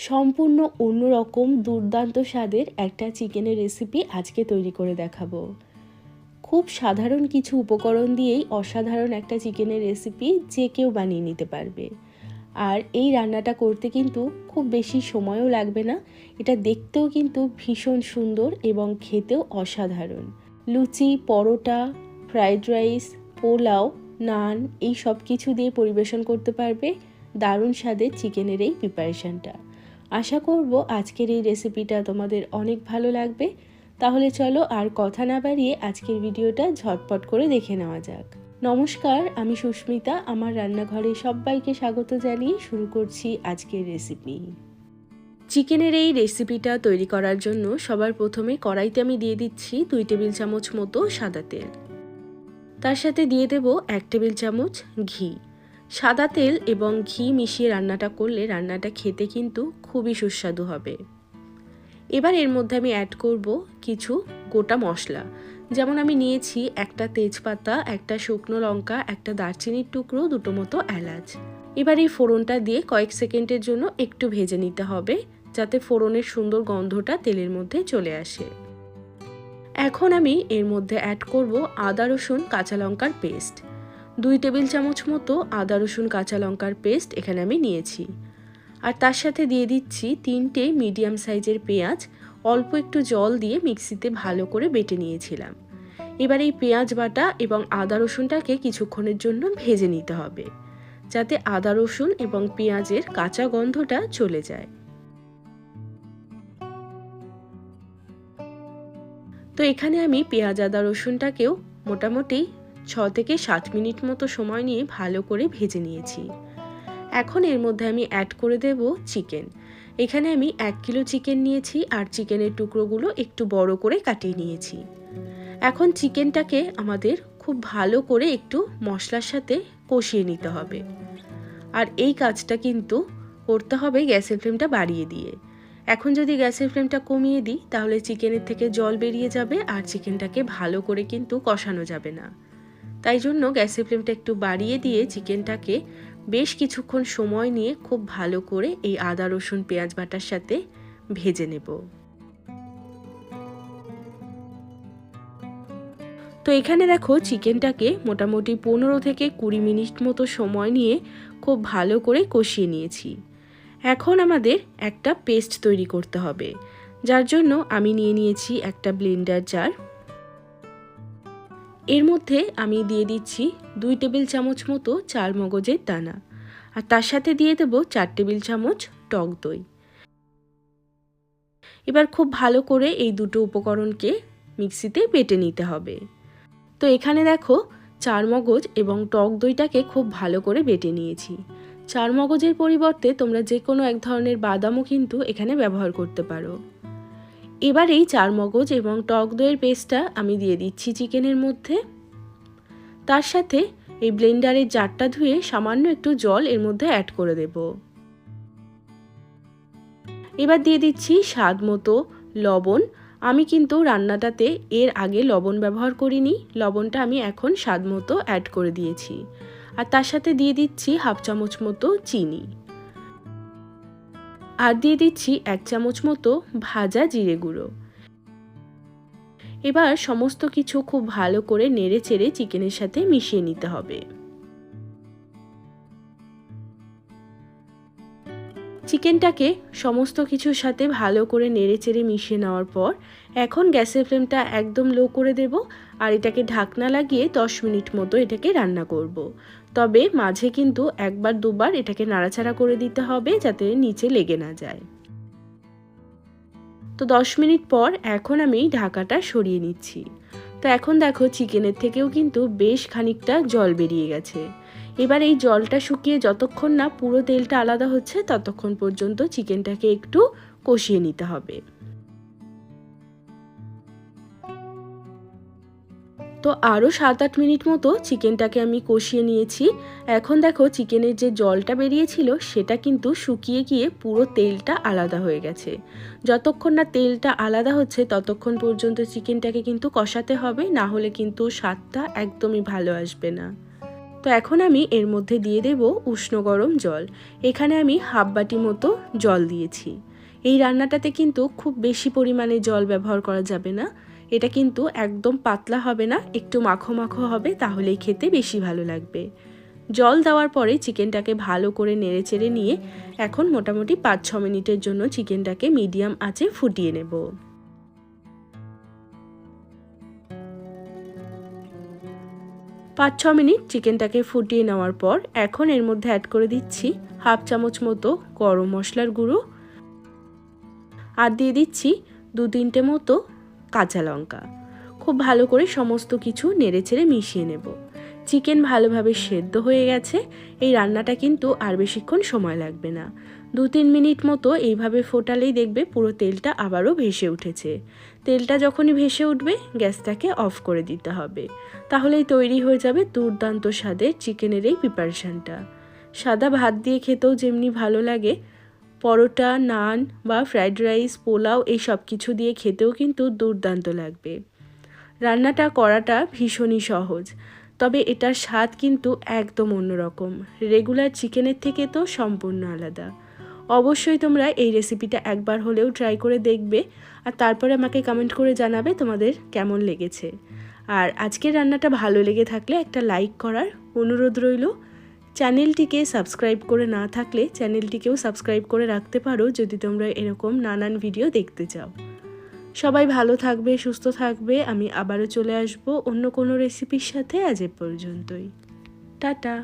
সম্পূর্ণ অন্যরকম দুর্দান্ত স্বাদের একটা চিকেনের রেসিপি আজকে তৈরি করে দেখাবো। খুব সাধারণ কিছু উপকরণ দিয়েই অসাধারণ একটা চিকেনের রেসিপি যে কেউ বানিয়ে নিতে পারবে। আর এই রান্নাটা করতে কিন্তু খুব বেশি সময়ও লাগবে না। এটা দেখতেও কিন্তু ভীষণ সুন্দর এবং খেতেও অসাধারণ। লুচি, পরোটা, ফ্রাইড রাইস, পোলাও, নান এই সব কিছু দিয়ে পরিবেশন করতে পারবে দারুণ স্বাদের চিকেনের এই প্রিপারেশনটা। আশা করব আজকের এই রেসিপিটা তোমাদের অনেক ভালো লাগবে। তাহলে চলো আর কথা না বাড়িয়ে আজকের ভিডিওটা ঝটপট করে দেখে নেওয়া যাক। নমস্কার, আমি সুস্মিতা। আমার রান্নাঘরে সবাইকে স্বাগত জানিয়ে শুরু করছি আজকের রেসিপি। চিকেনের এই রেসিপিটা তৈরি করার জন্য সবার প্রথমে কড়াইতে আমি দিয়ে দিচ্ছি 2 টেবিল চামচ মতো সাদা তেল। তার সাথে দিয়ে দেব 1 টেবিল চামচ ঘি। সাদা তেল এবং ঘি মিশিয়ে রান্নাটা করলে রান্নাটা খেতে কিন্তু খুবই সুস্বাদু হবে। এবার এর মধ্যে আমি অ্যাড করব কিছু গোটা মশলা। যেমন আমি নিয়েছি একটা তেজপাতা, একটা শুকনো লঙ্কা, একটা দারচিনির টুকরো, 2টো মতো এলাচ। এবার এই ফোড়নটা দিয়ে কয়েক সেকেন্ডের জন্য একটু ভেজে নিতে হবে, যাতে ফোড়নের সুন্দর গন্ধটা তেলের মধ্যে চলে আসে। এখন আমি এর মধ্যে অ্যাড করব আদা রসুন কাঁচা লঙ্কার পেস্ট। 2 টেবিল চামচ মতো আদা রসুন কাঁচা লঙ্কার পেস্ট এখানে আমি নিয়েছি। আর তার সাথে দিয়ে দিচ্ছি 3টে মিডিয়াম সাইজের পেঁয়াজ। অল্প একটু জল দিয়ে মিক্সিতে ভালো করে বেটে নিয়েছিলাম। এবার এই পেঁয়াজ বাটা এবং আদা রসুনটাকে কিছুক্ষণের জন্য ভেজে নিতে হবে, যাতে আদা রসুন এবং পেঁয়াজের কাঁচা গন্ধটা চলে যায়। তো এখানে আমি পেঁয়াজ আদা রসুনটাকেও মোটামুটি 6 থেকে 7 মিনিট মতো সময় নিয়ে ভালো করে ভেজে নিয়েছি। এখন এর মধ্যে আমি অ্যাড করে দেব চিকেন। এখানে আমি 1 কিলো চিকেন নিয়েছি আর চিকেনের টুকরোগুলো একটু বড় করে কাটিয়ে নিয়েছি। এখন চিকেনটাকে আমাদের খুব ভালো করে একটু মশলার সাথে কষিয়ে নিতে হবে। আর এই কাজটা কিন্তু করতে হবে গ্যাসের ফ্লেমটা বাড়িয়ে দিয়ে। এখন যদি গ্যাসের ফ্লেমটা কমিয়ে দিই তাহলে চিকেনের থেকে জল বেরিয়ে যাবে আর চিকেনটাকে ভালো করে কিন্তু কষানো যাবে না। তাই জন্য গ্যাসের ফ্লেমটা একটু বাড়িয়ে দিয়ে চিকেনটাকে বেশ কিছুক্ষণ সময় নিয়ে খুব ভালো করে এই আদা রসুন পেঁয়াজ বাটার সাথে ভেজে নেব। তো এখানে দেখো চিকেনটাকে মোটামুটি 15 থেকে 20 মিনিট মতো সময় নিয়ে খুব ভালো করে কষিয়ে নিয়েছি। এখন আমাদের একটা পেস্ট তৈরি করতে হবে, যার জন্য আমি নিয়ে নিয়েছি একটা ব্লেন্ডার জার। এর মধ্যে আমি দিয়ে দিচ্ছি 2 টেবিল চামচ মতো চালমগজের দানা। আর তার সাথে দিয়ে দেব 4 টেবিল চামচ টক দই। এবার খুব ভালো করে এই দুটো উপকরণকে মিক্সিতে বেটে নিতে হবে। তো এখানে দেখো চারমগজ এবং টক দইটাকে খুব ভালো করে বেটে নিয়েছি। চারমগজের পরিবর্তে তোমরা যে কোনো এক ধরনের বাদামও কিন্তু এখানে ব্যবহার করতে পারো। এবার এই চারমগজ এবং টক দইয়ের পেস্টটা আমি দিয়ে দিচ্ছি চিকেনের মধ্যে। তার সাথে এই ব্লেন্ডারের জারটা ধুয়ে সামান্য একটু জল এর মধ্যে অ্যাড করে দেব। এবার দিয়ে দিচ্ছি স্বাদ মতো লবণ। আমি কিন্তু রান্নাটাতে এর আগে লবণ ব্যবহার করিনি, লবণটা আমি এখন স্বাদ মতো অ্যাড করে দিয়েছি। আর তার সাথে দিয়ে দিচ্ছি 1/2 চামচ মতো চিনি। আর দিয়ে দিচ্ছি 1 চামচ মতো ভাজা জিরে গুঁড়ো। এবার সমস্ত কিছু খুব ভালো করে নেড়ে চেড়ে চিকেনের সাথে মিশিয়ে নিতে হবে। চিকেনটাকে সমস্ত কিছুর সাথে ভালো করে নেড়ে চেড়ে মিশিয়ে নেওয়ার পর এখন গ্যাসের ফ্লেমটা একদম লো করে দেব আর এটাকে ঢাকনা লাগিয়ে 10 মিনিট মতো এটাকে রান্না করব। তবে মাঝে কিন্তু একবার দুবার এটাকে নাড়াচাড়া করে দিতে হবে, যাতে নিচে লেগে না যায়। তো 10 মিনিট পর এখন আমি ঢাকাটা সরিয়ে নিচ্ছি। তো এখন দেখো চিকেনের থেকেও কিন্তু বেশ খানিকটা জল বেরিয়ে গেছে। এবার এই জলটা শুকিয়ে যতক্ষণ না পুরো তেলটা আলাদা হচ্ছে ততক্ষণ পর্যন্ত চিকেনটাকে একটু কষিয়ে নিতে হবে। তো আরও 7-8 মিনিট মতো চিকেনটাকে আমি কষিয়ে নিয়েছি। এখন দেখো চিকেনের যে জলটা বেরিয়েছিল সেটা কিন্তু শুকিয়ে গিয়ে পুরো তেলটা আলাদা হয়ে গেছে। যতক্ষণ না তেলটা আলাদা হচ্ছে ততক্ষণ পর্যন্ত চিকেনটাকে কিন্তু কষাতে হবে, না হলে কিন্তু স্বাদটা একদমই ভালো আসবে না। তো এখন আমি এর মধ্যে দিয়ে দেব উষ্ণ গরম জল। এখানে আমি হাফ বাটি মতো জল দিয়েছি। এই রান্নাটাতে কিন্তু খুব বেশি পরিমাণে জল ব্যবহার করা যাবে না। এটা কিন্তু একদম পাতলা হবে না, একটু মাখো মাখো হবে, তাহলেই খেতে বেশি ভালো লাগবে। জল দেওয়ার পরে চিকেনটাকে ভালো করে নেড়েচেড়ে নিয়ে এখন মোটামুটি 5-6 মিনিটের জন্য চিকেনটাকে মিডিয়াম আঁচে ফুটিয়ে নেব। 5-6 মিনিট চিকেনটাকে ফুটিয়ে নেওয়ার পর এখন এর মধ্যে অ্যাড করে দিচ্ছি হাফ চামচ মতো গরম মশলার গুঁড়ো, আর দিয়ে দিচ্ছি 2-3টে মতো কাঁচা লঙ্কা। খুব ভালো করে সমস্ত কিছু নেড়েচেড়ে মিশিয়ে নেব। চিকেন ভালোভাবে সেদ্ধ হয়ে গেছে। এই রান্নাটা কিন্তু আর বেশিক্ষণ সময় লাগবে না। 2-3 মিনিট মতো এইভাবে ফোটালেই দেখবে পুরো তেলটা আবারও ভেসে উঠেছে। তেলটা যখনই ভেসে উঠবে গ্যাসটাকে অফ করে দিতে হবে। তাহলেই তৈরি হয়ে যাবে দুর্দান্ত স্বাদের চিকেনের এই প্রিপারেশনটা। সাদা ভাত দিয়ে খেতেও যেমনি ভালো লাগে, পরোটা, নান বা ফ্রাইড রাইস, পোলাও এই সব কিছু দিয়ে খেতেও কিন্তু দুর্দান্ত লাগবে। রান্নাটা করাটা ভীষণই সহজ, তবে এটার স্বাদ কিন্তু একদম অন্যরকম। রেগুলার চিকেনের থেকে তো সম্পূর্ণ আলাদা। অবশ্যই তোমরা এই রেসিপিটা একবার হলেও ট্রাই করে দেখবে, আর তারপরে আমাকে কমেন্ট করে জানাবে তোমাদের কেমন লেগেছে। আর আজকের রান্নাটা ভালো লেগে থাকলে একটা লাইক করার অনুরোধ রইল। চ্যানেলটিকে সাবস্ক্রাইব করে না থাকলে চ্যানেলটিকেও সাবস্ক্রাইব করে রাখতে পারো যদি তোমরা এরকম নানান ভিডিও দেখতে চাও। সবাই ভালো থাকবে, সুস্থ থাকবে। আমি আবারও চলে আসবো অন্য কোনো রেসিপির সাথে। আজ এ পর্যন্তই, টাটা।